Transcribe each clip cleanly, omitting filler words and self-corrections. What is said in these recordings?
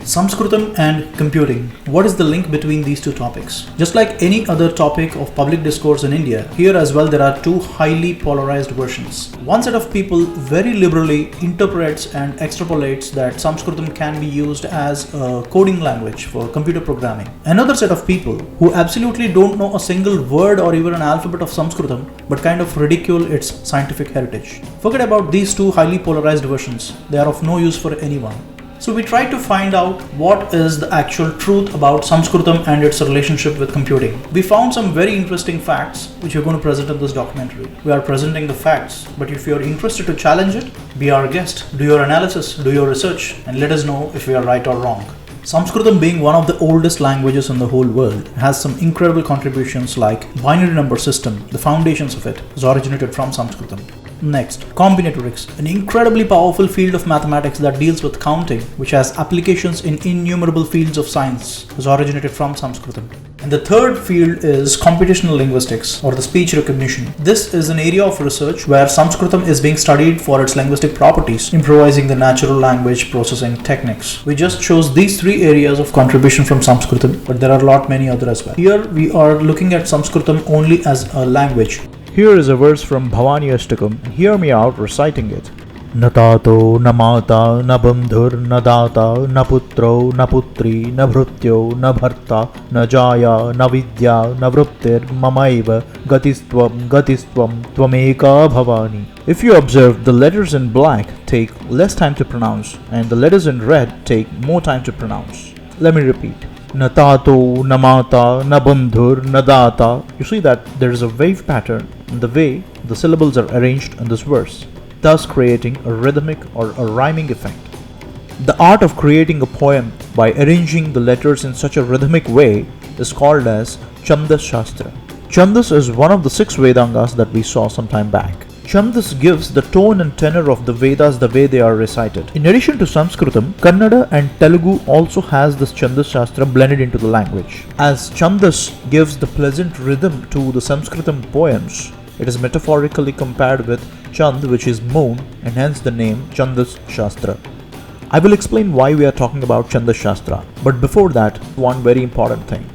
Sanskritam and computing. What is the link between these two topics? Just like any other topic of public discourse in India, here as well there are two highly polarized versions. One set of people very liberally interprets and extrapolates that Sanskritam can be used as a coding language for computer programming. Another set of people who absolutely don't know a single word or even an alphabet of Sanskritam but kind of ridicule its scientific heritage. Forget about these two highly polarized versions. They are of no use for anyone. So we tried to find out what is the actual truth about Sanskritam and its relationship with computing. We found some very interesting facts which we're going to present in this documentary. We are presenting the facts, but if you're interested to challenge it, be our guest, do your analysis, do your research, and let us know if we are right or wrong. Sanskritam, being one of the oldest languages in the whole world, has some incredible contributions like binary number system. The foundations of it is originated from Sanskritam. Next, Combinatorics, an incredibly powerful field of mathematics that deals with counting, which has applications in innumerable fields of science, is originated from Sanskritam. And the third field is computational linguistics, or the speech recognition. This is an area of research where Sanskritam is being studied for its linguistic properties, improvising the natural language processing techniques. We just chose these three areas of contribution from Sanskritam, but there are a lot many other as well. Here we are looking at Sanskritam only as a language. Here is a verse from Bhavani Ashtakam, and hear me out reciting it. Na tato, na mata, na bandhur, na data, na putro, na putri, na bhrutyo, na bharta, na jaya, na vidya, na vruptir, mamaiva, gatistvam, tvameka bhavani. If you observe, the letters in black take less time to pronounce, and the letters in red take more time to pronounce. Let me repeat. Na tato, na mata, na bandhur, na data. You see that there is a wave pattern in the way the syllables are arranged in this verse, thus creating a rhythmic or a rhyming effect. The art of creating a poem by arranging the letters in such a rhythmic way is called as Chandas Shastra. Chandas is one of the 6 Vedangas that we saw some time back. Chandas gives the tone and tenor of the Vedas the way they are recited. In addition to Sanskritam, Kannada and Telugu also has this Chandas Shastra blended into the language. As Chandas gives the pleasant rhythm to the Sanskritam poems, it is metaphorically compared with Chand, which is moon, and hence the name Chandas Shastra. I will explain why we are talking about Chandas Shastra, but before that, one very important thing.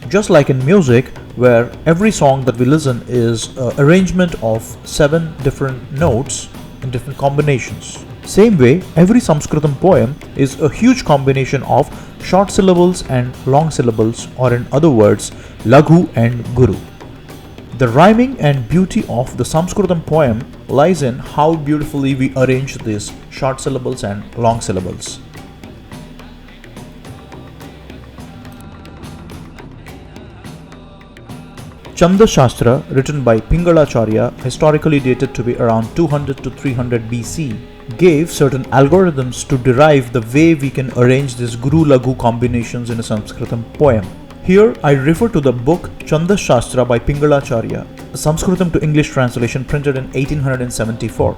Just like in music, where every song that we listen is an arrangement of 7 different notes in different combinations. Same way, every Sanskritam poem is a huge combination of short syllables and long syllables, or in other words, Laghu and Guru. The rhyming and beauty of the Sanskritam poem lies in how beautifully we arrange these short syllables and long syllables. Chandas Shastra, written by Pingalacharya, historically dated to be around 200 to 300 BC, gave certain algorithms to derive the way we can arrange these Guru-Laghu combinations in a Sanskritam poem. Here I refer to the book Chandas Shastra by Pingalacharya, a Sanskritam to English translation printed in 1874.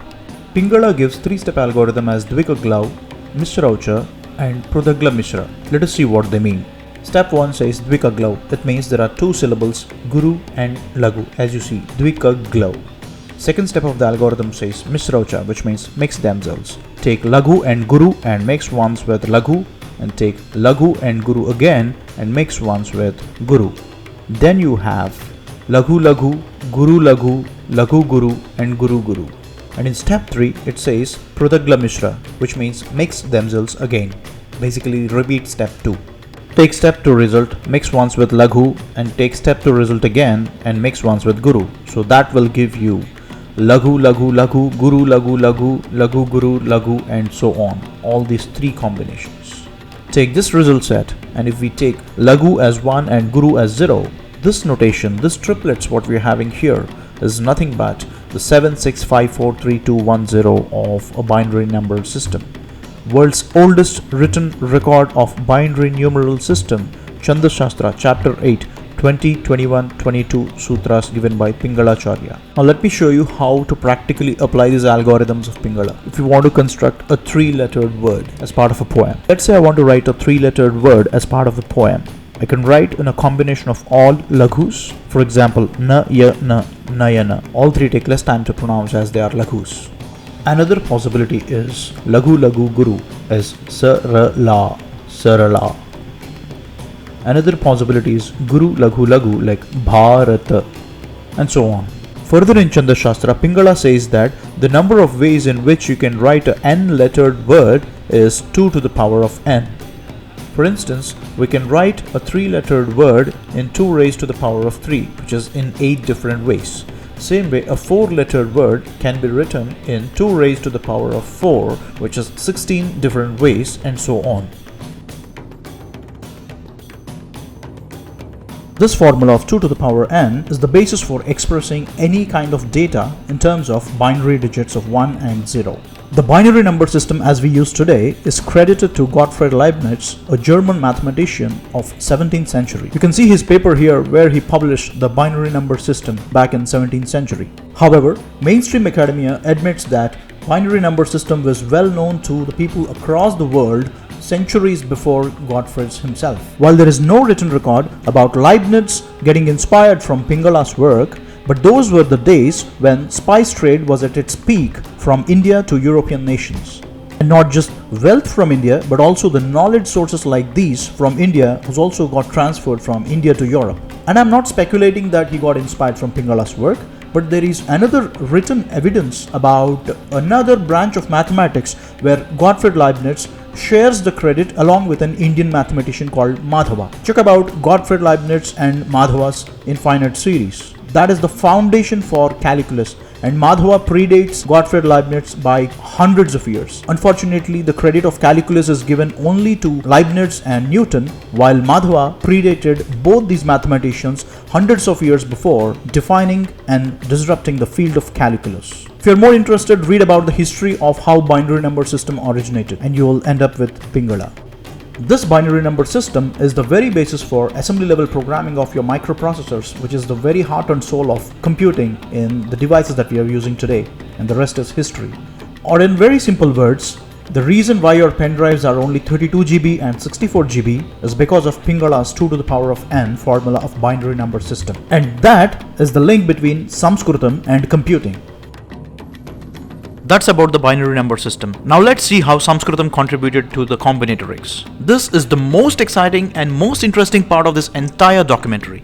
Pingala gives 3-step algorithm as Dvikaglav, Misraucha and Prudagla Mishra. Let us see what they mean. Step 1 says Dvikaglav. That means there are 2 syllables, Guru and Laghu, as you see, Dvikaglav. Second step of the algorithm says Misraucha, which means mix themselves. Take Laghu and Guru and mix ones with Laghu, and take Laghu and Guru again and mix ones with Guru. Then you have Laghu Laghu, Guru Laghu, Laghu Guru and Guru Guru. And in step 3 it says Prudagla Mishra, which means mix themselves again. Basically repeat step 2. Take step 2 result, mix ones with Laghu, and take step 2 result again and mix ones with Guru. So that will give you Laghu Laghu Laghu, Guru Laghu Laghu, Laghu Guru Laghu, and so on. All these 3 combinations. Take this result set, and if we take Laghu as 1 and Guru as 0, this notation, this triplets what we are having here is nothing but the 76543210 of a binary number system. World's oldest written record of binary numeral system, Chandas Shastra, Chapter 8, 20, 21, 22 sutras given by Pingalacharya. Now let me show you how to practically apply these algorithms of Pingala. If you want to construct a 3-lettered word as part of a poem. Let's say I want to write a 3-lettered word as part of a poem. I can write in a combination of all laghus. For example, na, ya, na, nayana. All 3 take less time to pronounce as they are laghus. Another possibility is Laghu Laghu Guru as Sa Ra La. Sarala. Another possibility is Guru Laghu Laghu like Bharata and so on. Further in Chanda Shastra, Pingala says that the number of ways in which you can write an n-lettered word is 2 to the power of n. For instance, we can write a 3-lettered word in 2 raised to the power of 3, which is in 8 different ways. Same way, a 4-lettered word can be written in 2 raised to the power of 4, which is 16 different ways, and so on. This formula of 2 to the power n is the basis for expressing any kind of data in terms of binary digits of 1 and 0. The binary number system as we use today is credited to Gottfried Leibniz, a German mathematician of 17th century. You can see his paper here where he published the binary number system back in 17th century. However, mainstream academia admits that binary number system was well known to the people across the world centuries before Gottfried himself. While there is no written record about Leibniz getting inspired from Pingala's work, but those were the days when spice trade was at its peak from India to European nations. And not just wealth from India, but also the knowledge sources like these from India who's also got transferred from India to Europe. And I'm not speculating that he got inspired from Pingala's work, but there is another written evidence about another branch of mathematics where Gottfried Leibniz shares the credit along with an Indian mathematician called Madhava. Check about Gottfried Leibniz and Madhava's infinite series. That is the foundation for calculus, and Madhava predates Gottfried Leibniz by hundreds of years. Unfortunately, the credit of calculus is given only to Leibniz and Newton, while Madhava predated both these mathematicians hundreds of years before, defining and disrupting the field of calculus. If you're more interested, read about the history of how binary number system originated, and you will end up with Pingala. This binary number system is the very basis for assembly level programming of your microprocessors, which is the very heart and soul of computing in the devices that we are using today, and the rest is history. Or in very simple words, the reason why your pen drives are only 32 GB and 64 GB is because of Pingala's 2 to the power of n formula of binary number system. And that is the link between Sanskritam and computing. That's about the binary number system. Now let's see how Sanskritam contributed to the Combinatorics. This is the most exciting and most interesting part of this entire documentary.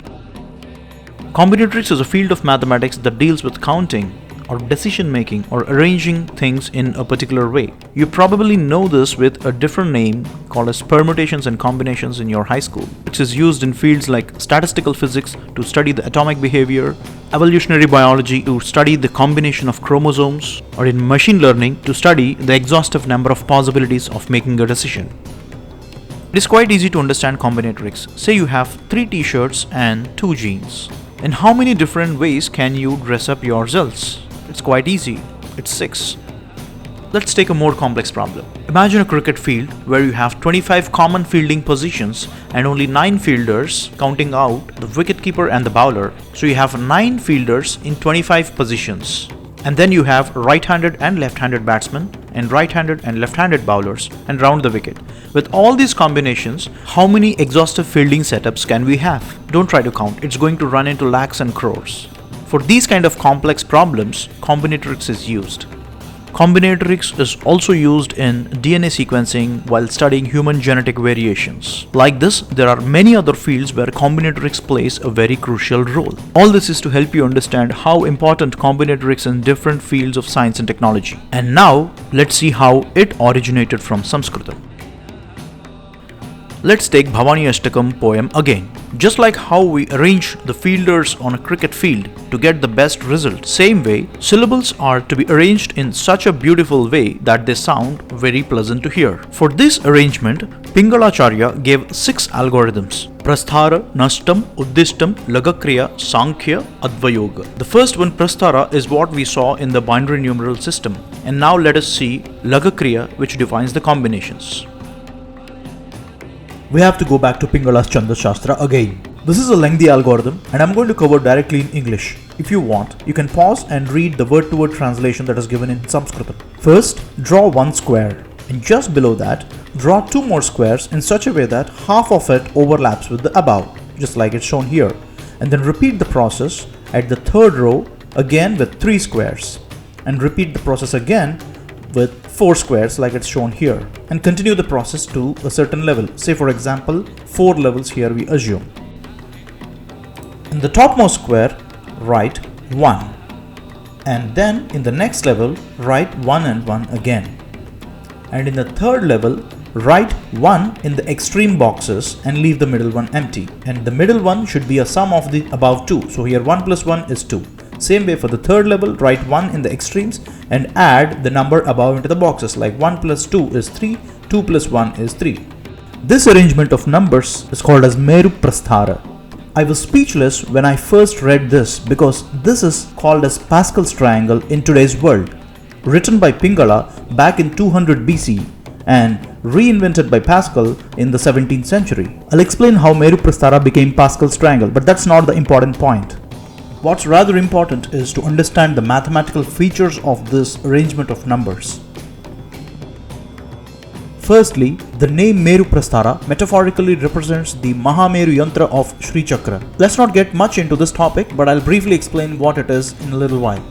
Combinatorics is a field of mathematics that deals with counting or decision making or arranging things in a particular way. You probably know this with a different name called as permutations and combinations in your high school, which is used in fields like statistical physics to study the atomic behavior, evolutionary biology to study the combination of chromosomes, or in machine learning to study the exhaustive number of possibilities of making a decision. It is quite easy to understand combinatorics. Say you have 3 t-shirts and 2 jeans. In how many different ways can you dress up yourselves? It's quite easy. It's 6. Let's take a more complex problem. Imagine a cricket field where you have 25 common fielding positions and only 9 fielders, counting out the wicketkeeper and the bowler. So you have 9 fielders in 25 positions. And then you have right-handed and left-handed batsmen and right-handed and left-handed bowlers and round the wicket. With all these combinations, how many exhaustive fielding setups can we have? Don't try to count. It's going to run into lakhs and crores. For these kind of complex problems, Combinatorics is used. Combinatorics is also used in DNA sequencing while studying human genetic variations. Like this, there are many other fields where Combinatorics plays a very crucial role. All this is to help you understand how important Combinatorics in different fields of science and technology. And now, let's see how it originated from Sanskritam. Let's take Bhavani Ashtakam poem again. Just like how we arrange the fielders on a cricket field to get the best result, same way, syllables are to be arranged in such a beautiful way that they sound very pleasant to hear. For this arrangement, Pingalacharya gave 6 algorithms: Prastara, Nashtam, Uddishtam, Lagakriya, Sankhya, Advayoga. The first one, Prastara, is what we saw in the binary numeral system. And now let us see Lagakriya, which defines the combinations. We have to go back to Pingala's Chanda Shastra again. This is a lengthy algorithm and I'm going to cover directly in English. If you want, you can pause and read the word-to-word translation that is given in Sanskritam. First, draw 1 square, and just below that, draw 2 more squares in such a way that half of it overlaps with the above, just like it's shown here. And then repeat the process at the 3rd row again with 3 squares. And repeat the process again with 4 squares like it's shown here, and continue the process to a certain level. Say for example 4 levels here we assume. In the topmost square write 1, and then in the next level write 1 and 1 again, and in the third level write 1 in the extreme boxes and leave the middle one empty, and the middle one should be a sum of the above two. So here 1 plus 1 is 2. Same way for the third level, write 1 in the extremes and add the number above into the boxes, like 1 plus 2 is 3, 2 plus 1 is 3. This arrangement of numbers is called as Meru Prastara. I was speechless when I first read this because this is called as Pascal's triangle in today's world, written by Pingala back in 200 BC and reinvented by Pascal in the 17th century. I'll explain how Meru Prastara became Pascal's triangle, but that's not the important point. What's rather important is to understand the mathematical features of this arrangement of numbers. Firstly, the name Meru Prastara metaphorically represents the Mahameru Yantra of Sri Chakra. Let's not get much into this topic, but I'll briefly explain what it is in a little while.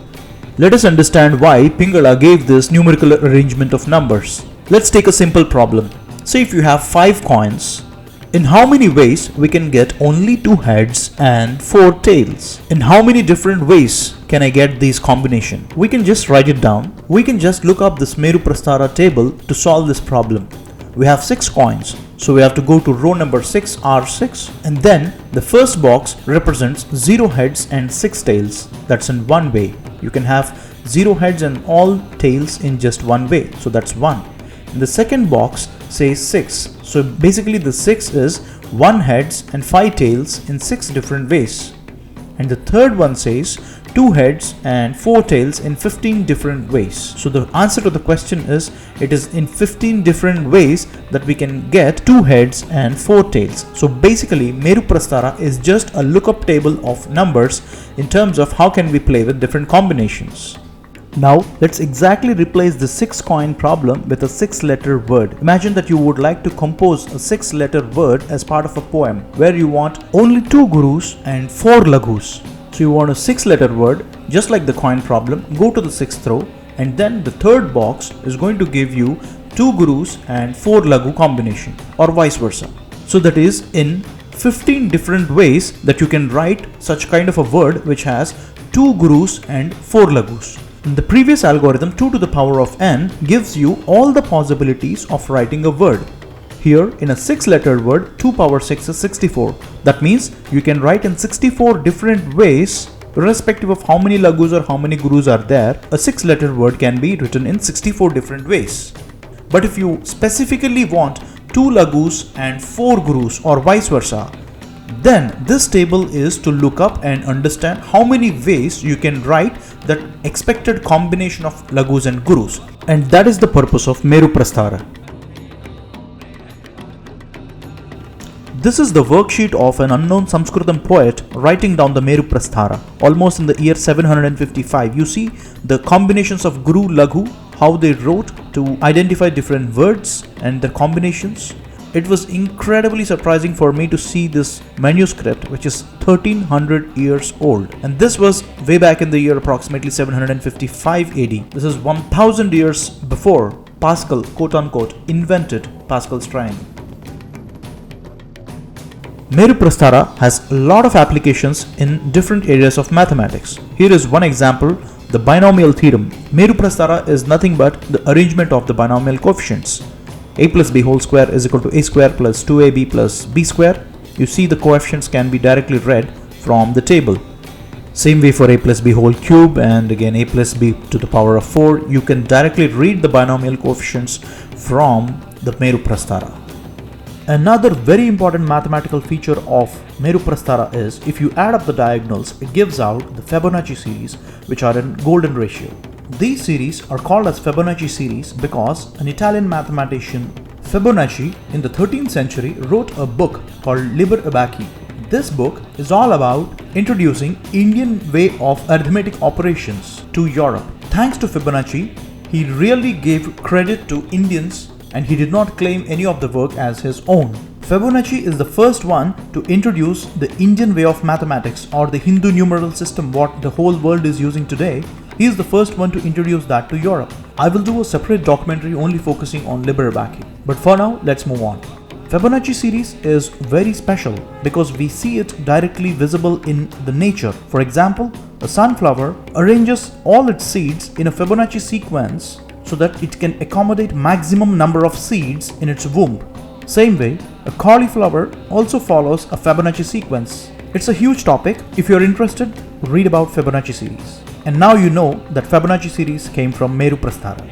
Let us understand why Pingala gave this numerical arrangement of numbers. Let's take a simple problem. Say if you have 5 coins, in how many ways we can get only 2 heads and 4 tails? In how many different ways can I get these combination? We can just write it down. We can just look up this Meru Prastara table to solve this problem. We have 6 coins, so we have to go to row number 6, R6, and then the first box represents 0 heads and 6 tails. That's in one way. You can have 0 heads and all tails in just one way, so that's 1. And the second box says 6, so basically the 6 is 1 heads and 5 tails in 6 different ways. And the third one says 2 heads and 4 tails in 15 different ways. So the answer to the question is, it is in 15 different ways that we can get 2 heads and 4 tails. So basically Meru Prastara is just a lookup table of numbers in terms of how can we play with different combinations. Now let's exactly replace the 6 coin problem with a 6-letter word. Imagine that you would like to compose a 6-letter word as part of a poem where you want only 2 gurus and 4 laghus. So you want a 6-letter word, just like the coin problem. Go to the 6th row, and then the third box is going to give you 2 gurus and 4 laghu combination, or vice versa. So that is in 15 different ways that you can write such kind of a word which has 2 gurus and 4 laghus. In the previous algorithm, 2 to the power of n gives you all the possibilities of writing a word. Here in a 6-letter word, 2 power 6 is 64. That means you can write in 64 different ways, irrespective of how many laghus or how many gurus are there. A 6-letter word can be written in 64 different ways. But if you specifically want 2 laghus and 4 gurus or vice versa, then this table is to look up and understand how many ways you can write that expected combination of laghus and gurus. And that is the purpose of Meru Prastara. This is the worksheet of an unknown Sanskrit poet writing down the Meru Prastara, almost in the year 755. You see the combinations of guru, laghu, how they wrote to identify different words and their combinations. It was incredibly surprising for me to see this manuscript, which is 1300 years old. And this was way back in the year approximately 755 AD. This is 1000 years before Pascal, quote unquote, invented Pascal's triangle. Meru Prastara has a lot of applications in different areas of mathematics. Here is one example, the binomial theorem. Meru Prastara is nothing but the arrangement of the binomial coefficients. A plus b whole square is equal to a square plus 2ab plus b square. You see the coefficients can be directly read from the table. Same way for a plus b whole cube, and again a plus b to the power of 4. You can directly read the binomial coefficients from the Meru Prastara. Another very important mathematical feature of Meru Prastara is if you add up the diagonals, it gives out the Fibonacci series, which are in golden ratio. These series are called as Fibonacci series because an Italian mathematician, Fibonacci, in the 13th century wrote a book called Liber Abaci. This book is all about introducing Indian way of arithmetic operations to Europe. Thanks to Fibonacci, he really gave credit to Indians and he did not claim any of the work as his own. Fibonacci is the first one to introduce the Indian way of mathematics, or the Hindu numeral system what the whole world is using today. He is the first one to introduce that to Europe. I will do a separate documentary only focusing on Liber Bacchi. But for now, let's move on. Fibonacci series is very special because we see it directly visible in the nature. For example, a sunflower arranges all its seeds in a Fibonacci sequence so that it can accommodate maximum number of seeds in its womb. Same way, a cauliflower also follows a Fibonacci sequence. It's a huge topic. If you're interested, read about Fibonacci series. And now you know that Fibonacci series came from Meru Prastara.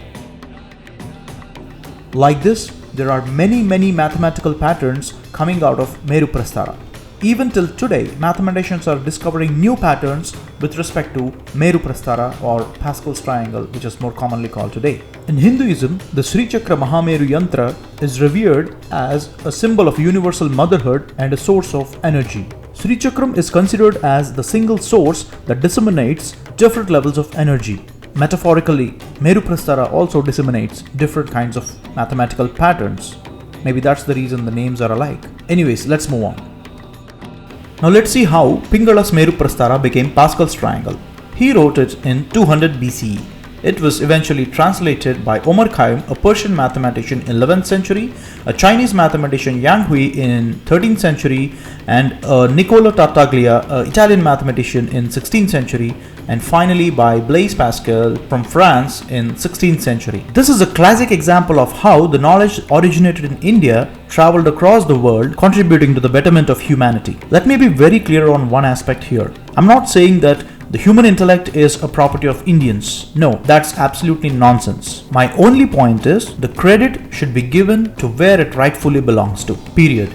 Like this, there are many mathematical patterns coming out of Meru Prastara. Even till today, mathematicians are discovering new patterns with respect to Meru Prastara or Pascal's triangle, which is more commonly called today. In Hinduism, the Sri Chakra Mahameru Yantra is revered as a symbol of universal motherhood and a source of energy. Sri Chakram is considered as the single source that disseminates different levels of energy. Metaphorically, Meru Prastara also disseminates different kinds of mathematical patterns. Maybe that's the reason the names are alike. Anyways, let's move on. Now let's see how Pingala's Meru Prastara became Pascal's triangle. He wrote it in 200 BCE. It was eventually translated by Omar Khayyam, a Persian mathematician in 11th century, a Chinese mathematician Yang Hui in 13th century, and Niccolò Tartaglia, an Italian mathematician in 16th century, and finally by Blaise Pascal from France in 16th century. This is a classic example of how the knowledge originated in India traveled across the world, contributing to the betterment of humanity. Let me be very clear on one aspect here. I'm not saying that the human intellect is a property of Indians. No, that's absolutely nonsense. My only point is the credit should be given to where it rightfully belongs to. Period.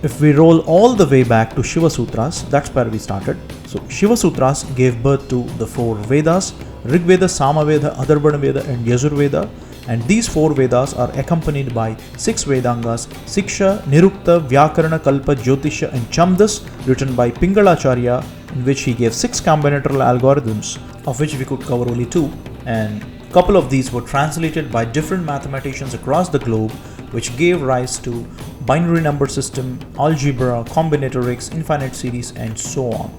If we roll all the way back to Shiva Sutras, that's where we started. So Shiva Sutras gave birth to the 4 Vedas: Rig Veda, Samaveda, Atharvana Veda and Yajur Veda. And these 4 Vedas are accompanied by 6 Vedangas: Siksha, Nirukta, Vyakarana, Kalpa, Jyotisha and Chamdas, written by Pingalacharya, in which he gave 6 combinatorial algorithms, of which we could cover only 2. And a couple of these were translated by different mathematicians across the globe, which gave rise to binary number system, algebra, combinatorics, infinite series and so on,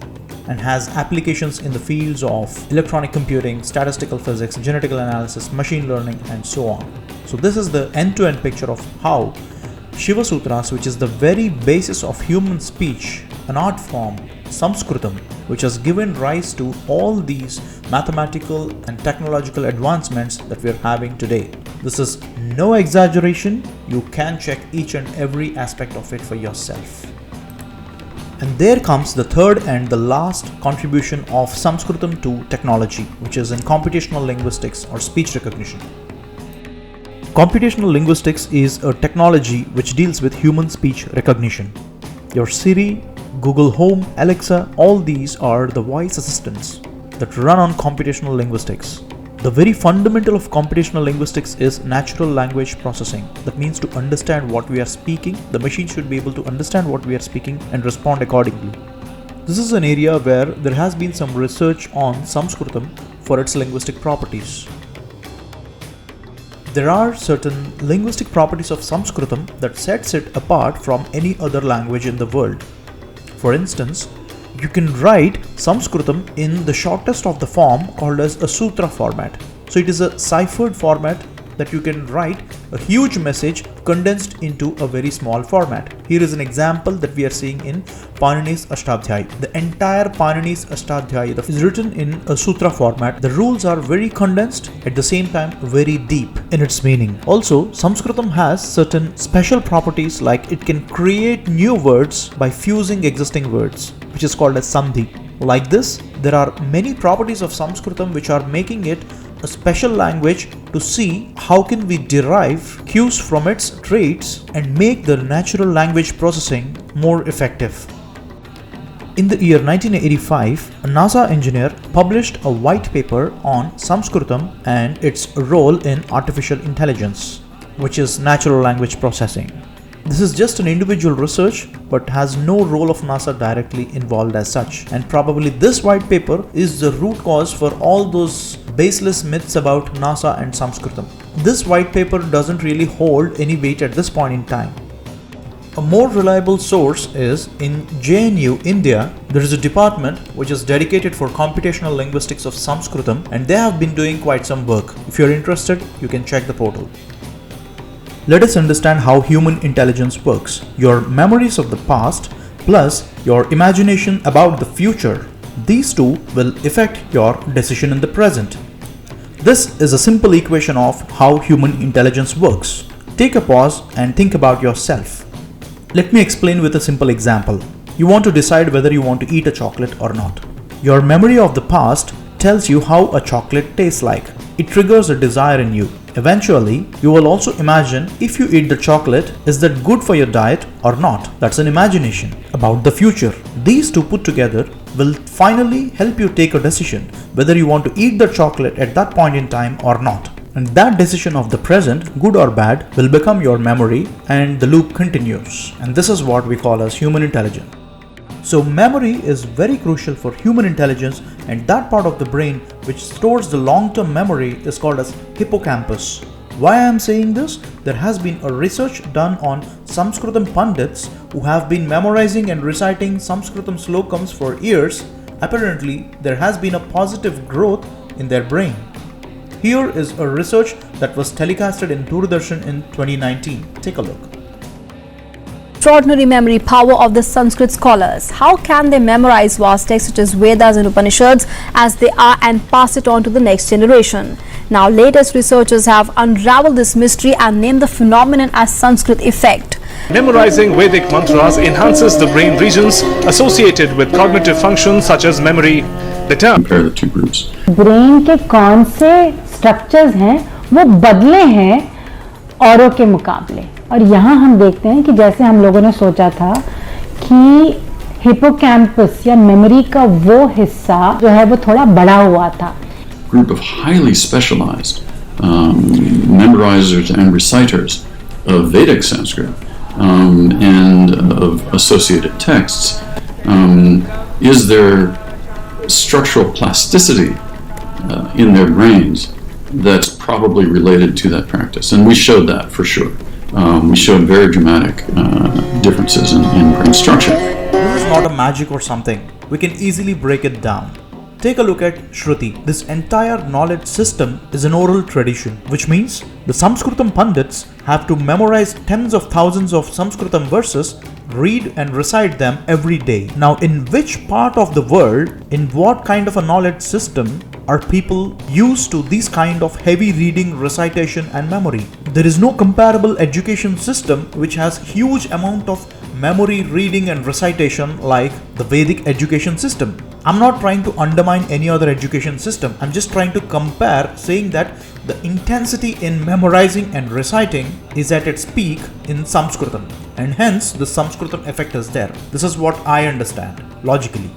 and has applications in the fields of electronic computing, statistical physics, genetical analysis, machine learning and so on. So this is the end-to-end picture of how Shiva Sutras, which is the very basis of human speech, an art form, Sanskritam, which has given rise to all these mathematical and technological advancements that we are having today. This is no exaggeration. You can check each and every aspect of it for yourself. And there comes the third and the last contribution of Sanskritam to technology, which is in computational linguistics or speech recognition. Computational linguistics is a technology which deals with human speech recognition. Your Siri, Google Home, Alexa, all these are the voice assistants that run on computational linguistics. The very fundamental of computational linguistics is natural language processing. That means to understand what we are speaking, the machine should be able to understand what we are speaking and respond accordingly. This is an area where there has been some research on Sanskritam for its linguistic properties. There are certain linguistic properties of Sanskritam that sets it apart from any other language in the world. For instance, you can write Sanskritam in the shortest of the form called as a sutra format. So it is a ciphered format that you can write a huge message condensed into a very small format. Here is an example that we are seeing in Panini's Ashtadhyayi. The entire Panini's Ashtadhyayi is written in a sutra format. The rules are very condensed, at the same time very deep in its meaning. Also, Sanskritam has certain special properties, like it can create new words by fusing existing words, which is called as Sandhi. Like this, there are many properties of Sanskritam which are making it a special language to see how can we derive cues from its traits and make the natural language processing more effective. In the year 1985, a NASA engineer published a white paper on Sanskritam and its role in artificial intelligence, which is natural language processing. This is just an individual research but has no role of NASA directly involved as such, and probably this white paper is the root cause for all those baseless myths about NASA and Sanskritam. This white paper doesn't really hold any weight at this point in time. A more reliable source is in JNU, India. There is a department which is dedicated for computational linguistics of Sanskritam, and they have been doing quite some work. If you're interested, you can check the portal. Let us understand how human intelligence works. Your memories of the past plus your imagination about the future, these two will affect your decision in the present. This is a simple equation of how human intelligence works. Take a pause and think about yourself. Let me explain with a simple example. You want to decide whether you want to eat a chocolate or not. Your memory of the past tells you how a chocolate tastes like. It triggers a desire in you. Eventually, you will also imagine if you eat the chocolate, is that good for your diet or not? That's an imagination about the future. These two put together will finally help you take a decision whether you want to eat the chocolate at that point in time or not. And that decision of the present, good or bad, will become your memory and the loop continues. And this is what we call as human intelligence. So memory is very crucial for human intelligence, and that part of the brain which stores the long-term memory is called as hippocampus. Why I am saying this? There has been a research done on Sanskritam Pandits who have been memorizing and reciting Sanskritam slokams for years. Apparently, there has been a positive growth in their brain. Here is a research that was telecasted in Doordarshan in 2019. Take a look. Extraordinary memory power of the Sanskrit scholars. How can they memorize vast texts such as Vedas and Upanishads as they are and pass it on to the next generation? Now, latest researchers have unraveled this mystery and named the phenomenon as Sanskrit effect. Memorizing Vedic mantras enhances the brain regions associated with cognitive functions such as memory. Compare the two groups. Brain के कौन से structures हैं वो बदले हैं औरों के मुकाबले, और यहाँ हम देखते हैं कि जैसे हम लोगों ने सोचा था कि हिपोकैम्पस या मेमोरी का वो हिस्सा जो है वो थोड़ा बड़ा हुआ था. Group of highly specialized memorizers and reciters of Vedic Sanskrit and of associated texts. Is there structural plasticity in their brains that's probably related to that practice? And we showed that for sure. We showed very dramatic differences in brain structure. This is not a magic or something. We can easily break it down. Take a look at Shruti. This entire knowledge system is an oral tradition, which means the Sanskritam Pandits have to memorize tens of thousands of Sanskritam verses, read and recite them every day. Now, in which part of the world, in what kind of a knowledge system are people used to this kind of heavy reading, recitation and memory? There is no comparable education system which has huge amount of memory, reading and recitation like the Vedic education system. I'm not trying to undermine any other education system. I'm just trying to compare, saying that the intensity in memorizing and reciting is at its peak in Sanskritam, and hence the Sanskritam effect is there. This is what I understand logically.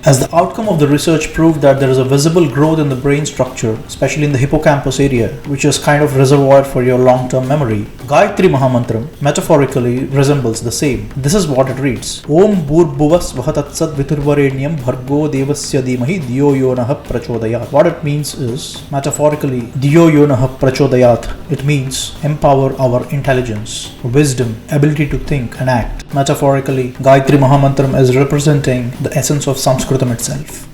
As the outcome of the research proved that there is a visible growth in the brain structure, especially in the hippocampus area, which is kind of reservoir for your long-term memory. Gayatri Mahamantram metaphorically resembles the same. This is what it reads. Om Bhurbhuvas Vahatatsat Viturvarenyam Bhargo Devasya Dhimahi Dhiyo Yonaha Prachodayat. What it means is, metaphorically, Dhiyo Yonaha Prachodayat. It means empower our intelligence, wisdom, ability to think and act. Metaphorically, Gayatri Mahamantram is representing the essence of Sanskritam itself.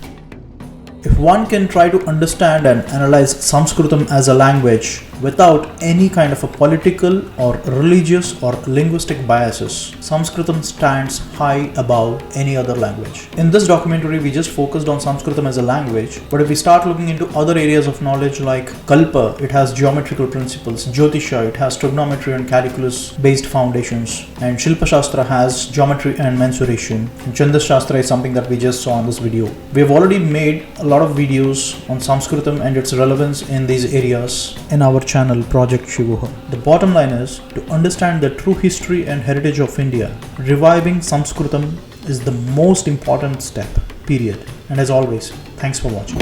If one can try to understand and analyze Sanskritam as a language without any kind of a political or religious or linguistic biases, Sanskritam stands high above any other language. In this documentary, we just focused on Sanskritam as a language, but if we start looking into other areas of knowledge like Kalpa, it has geometrical principles, Jyotisha, it has trigonometry and calculus based foundations, and Shilpa Shastra has geometry and mensuration, and Chandas Shastra is something that we just saw in this video. We have already made a lot of videos on Sanskritam and its relevance in these areas in our channel Project SHIVOHAM. The bottom line is to understand the true history and heritage of India. Reviving Sanskritam is the most important step, period. And as always, thanks for watching.